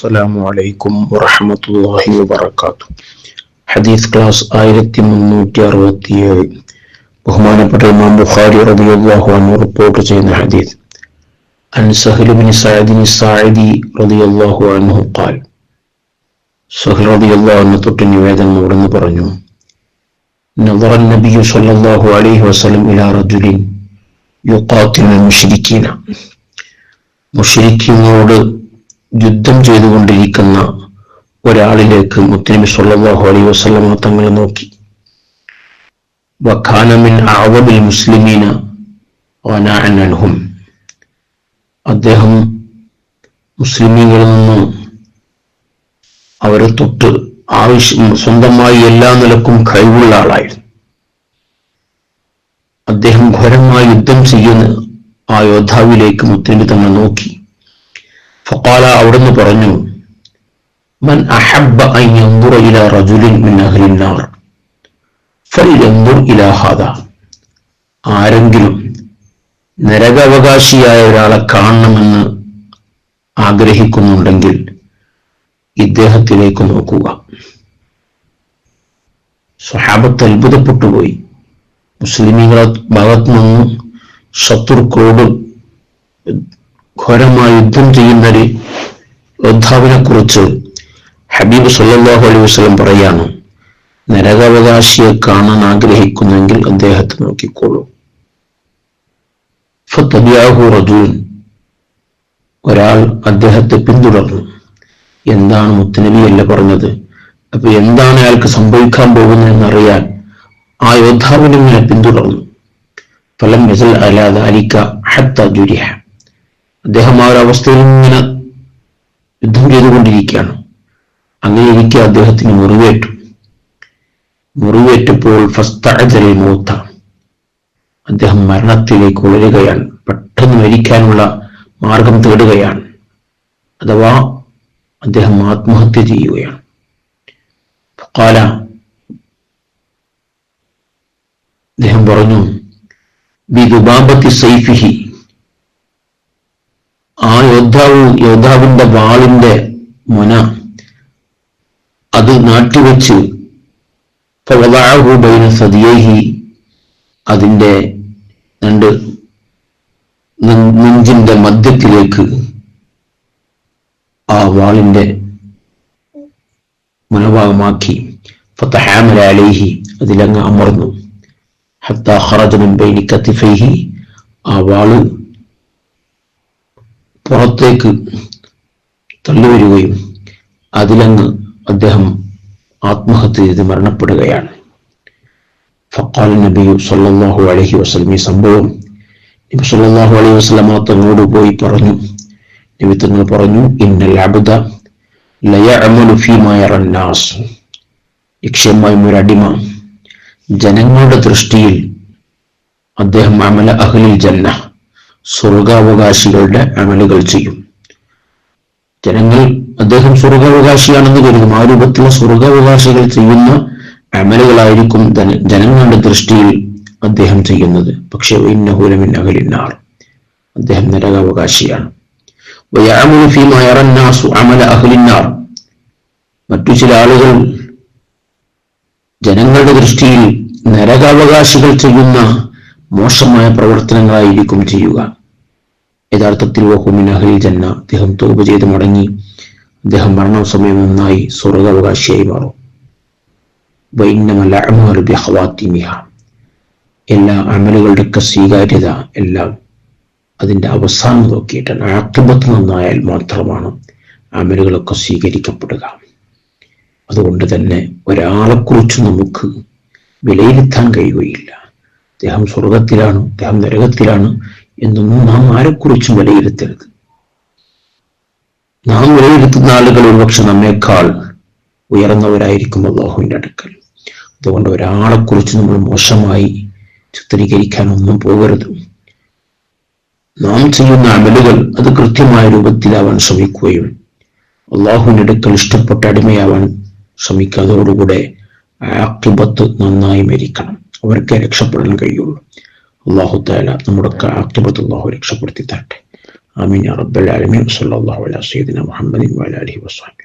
അസ്സലാമു അലൈക്കും വറഹ്മത്തുള്ളാഹി വബറകാതുഹു. ഹദീസ് ക്ലാസ് 1367. ബഹുമാനപ്പെട്ട ഇമാം ബുഖാരി റളിയല്ലാഹു അൻഹു റിപ്പോർട്ട് ചെയ്യുന്ന ഹദീസ്. അൻ സഹൽ ഇബ്നു സഅദ് അസ്-സാഇദി റളിയല്ലാഹു അൻഹു ഖാൽ, സഹൽ റളിയല്ലാഹു അൻഹു തൊട്ട് നിവേദനം അവിടുന്ന് പറഞ്ഞു, നദറ നബിയു സ്വല്ലല്ലാഹു അലൈഹി വസല്ലം ഇലാ റജുലിൻ യുഖാതിലുൽ മുശ്രിക്കീന. മുശ്രിക്കീങ്ങളോട് യുദ്ധം ചെയ്തുകൊണ്ടിരിക്കുന്ന ഒരാളിലേക്ക് മുത്തനബി സ്വല്ലല്ലാഹു അലൈഹി വസല്ലം തങ്ങൾ നോക്കി. വകാന മിൻ അഅവദിൽ മുസ്ലിമീന വനഅൻ അൻഹും. അദ്ദേഹം മുസ്ലിമീങ്ങളിൽ നിന്ന് അവരെ തൊട്ട് സ്വന്തമായി എല്ലാ നിലക്കും കഴിവുള്ള ആളായിരുന്നു. അദ്ദേഹം ഘോരമായി യുദ്ധം ചെയ്യുന്ന ആ യോദ്ധാവിലേക്ക് മുത്തനബി തങ്ങൾ നോക്കി. ഫഖാല, അവിടുന്ന് പറഞ്ഞു, മൻ അഹബ്ബ അൻ യൻദുറ ഇലാ റജുലിൻ മിൻ അഹ്ലിൻ നാർ ഫൽയൻദുർ ഇലാ ഹാദാ. ആരെങ്കിലും നരകാവകാശിയായ ഒരാളെ കാണണമെന്ന് ആഗ്രഹിക്കുന്നുണ്ടെങ്കിൽ ഇദ്ദേഹത്തിലേക്ക് നോക്കുക. സ്വഹാബത്ത് അത്ഭുതപ്പെട്ടുപോയി. മുസ്ലിമീങ്ങളെ ഭാഗത്തു നിന്നും ശത്രുക്കളോട് ഘോരമായ യുദ്ധം ചെയ്യുന്ന ഒരു യോദ്ധാവിനെ കുറിച്ച് ഹബീബ് സല്ലല്ലാഹു അലൈഹി വസല്ലം പറയാണ്, നരകാവകാശിയെ കാണാൻ ആഗ്രഹിക്കുന്നെങ്കിൽ അദ്ദേഹത്തെ നോക്കിക്കോളൂ. ഫതബിഅഹു റജുൽ. ഒരാൾ അദ്ദേഹത്തെ പിന്തുടർന്നു. എന്താണ് മുത്തനബി അല്ല പറഞ്ഞത്? അപ്പൊ എന്താണ് അയാൾക്ക് സംഭവിക്കാൻ പോകുന്നതെന്നറിയാൻ ആ യോദ്ധാവിനെ ഇങ്ങനെ പിന്തുടർന്നു. ഫലം യസൽ അലാ ദാലിക ഹത്താ ജുരിഹ. അദ്ദേഹം ആ ഒരു അവസ്ഥയിൽ ഇങ്ങനെ യുദ്ധം ചെയ്തുകൊണ്ടിരിക്കുകയാണ്. അങ്ങനെ ഇരിക്കെ അദ്ദേഹത്തിന് മുറിവേറ്റപ്പോൾ ഫസ്തഅജലൽ മൗത. അദ്ദേഹം മരണത്തിലേക്ക് ഉളരുകയാണ്. പെട്ടെന്ന് മരിക്കാനുള്ള മാർഗം തേടുകയാണ്. അഥവാ അദ്ദേഹം ആത്മഹത്യ ചെയ്യുകയാണ്. ഫഖാല, അദ്ദേഹം പറഞ്ഞു, ബിദുബാബത്തി സൈഫിഹി. ആ യോദ്ധാവിന്റെ വാളിന്റെ മുന അത് നാട്ടിവെച്ച് ഫവദഅഹു ബൈന സദിയൈഹി. അതിന്റെ രണ്ട് നെഞ്ചിന്റെ മധ്യത്തിലേക്ക് ആ വാളിന്റെ മുനഭാഗമാക്കി. ഫതഹാമല അലൈഹി. അതിലങ്ങ് അമർന്നു. ഹത്താ ഖറജ മിൻ ബൈനി കതിഫൈഹി. ആ വാള് പുറത്തേക്ക് തള്ളിവരികയും അതിലങ്ങ് അദ്ദേഹം ആത്മഹത്യ ചെയ്ത് മരണപ്പെടുകയാണ്. ഫഖാല നബിയു സല്ലല്ലാഹു അലൈഹി വസല്ലം. ഈ സംഭവം നബി സല്ലല്ലാഹു അലൈഹി വസല്ലം തങ്ങളോട് പോയി പറഞ്ഞു. നബി തങ്ങൾ പറഞ്ഞു, ഇന്നൽ അബ്ദ ലയഅമലു ഫീമാ യറൻ നാസ്. നിശ്ചയമായും ഒരു അടിമ ജനങ്ങളുടെ ദൃഷ്ടിയിൽ അദ്ദേഹം അമല അഹ്ലിൽ ജന്ന, സ്വർഗാവകാശികളുടെ അമലുകൾ ചെയ്യും. അദ്ദേഹം സ്വർഗാവകാശിയാണെന്ന് കരുതും. ആ രൂപത്തിലുള്ള സ്വർഗാവകാശികൾ ചെയ്യുന്ന അമലുകളായിരിക്കും ജനങ്ങളുടെ ദൃഷ്ടിയിൽ അദ്ദേഹം ചെയ്യുന്നത്. പക്ഷേ ഇന്നഹു ലമിൻ അഹ്ലിൻ നാർ, അദ്ദേഹം നരകാവകാശിയാണ്. വയഅമലു ഫീമാ യറൻ നാസു അമല അഹ്ലിൻ നാർ. മറ്റു ചില ആളുകൾ ജനങ്ങളുടെ ദൃഷ്ടിയിൽ നരകാവകാശികൾ ചെയ്യുന്ന മോശമായ പ്രവർത്തനങ്ങളായിരിക്കും ചെയ്യുക. യഥാർത്ഥത്തിൽ വഹു മിൻ അഹ്ലിൽ ജന്ന, അദ്ദേഹം തൗബ ചെയ്ത് മടങ്ങി അദ്ദേഹം മരണസമയം നന്നായി സ്വർഗാവകാശിയായി മാറും. വഇന്നമൽ അഅ്മാലു ബിഖവാതിമിഹ. എല്ലാ അമലുകളുടെയൊക്കെ സ്വീകാര്യത എല്ലാം അതിന്റെ അവസാനം നോക്കിയിട്ടാണ്. ആഖിബത്ത് നന്നായാൽ മാത്രമാണ് അമലുകളൊക്കെ സ്വീകരിക്കപ്പെടുക. അതുകൊണ്ട് തന്നെ ഒരാളെക്കുറിച്ച് നമുക്ക് വിലയിരുത്താൻ കഴിയുകയില്ല. അദ്ദേഹം സ്വർഗത്തിലാണ്, അദ്ദേഹം നരകത്തിലാണ് എന്നൊന്നും നാം ആരെക്കുറിച്ചും വിലയിരുത്തരുത്. നാം വിലയിരുത്തുന്ന ആളുകൾ ഒരുപക്ഷെ നമ്മേക്കാൾ ഉയർന്നവരായിരിക്കും അല്ലാഹുവിന്റെ അടുക്കൽ. അതുകൊണ്ട് ഒരാളെക്കുറിച്ച് നമ്മൾ മോശമായി ചിത്രീകരിക്കാനൊന്നും പോകരുത്. നാം ചെയ്യുന്ന അമലുകൾ അത് കൃത്യമായ രൂപത്തിലാവാൻ ശ്രമിക്കുകയും അല്ലാഹുവിന്റെ അടുക്കൽ ഇഷ്ടപ്പെട്ട അടിമയാവാൻ ശ്രമിക്കാതോടുകൂടെ ആഖിബത്ത് നന്നായി മരിക്കണം. അവർക്ക് രക്ഷപ്പെടാൻ കഴിയുള്ളൂ. അല്ലാഹു തആല നമ്മുടെ ആഖിബത്ത് അല്ലാഹു രക്ഷപ്പെടുത്തി തരട്ടെ. ആമീൻ യാ റബ്ബൽ ആലമീൻ. സല്ലല്ലാഹു അലാ സയ്യിദിനാ മുഹമ്മദിൻ വഅലാ ആലിഹി വസഹ്ബിഹി.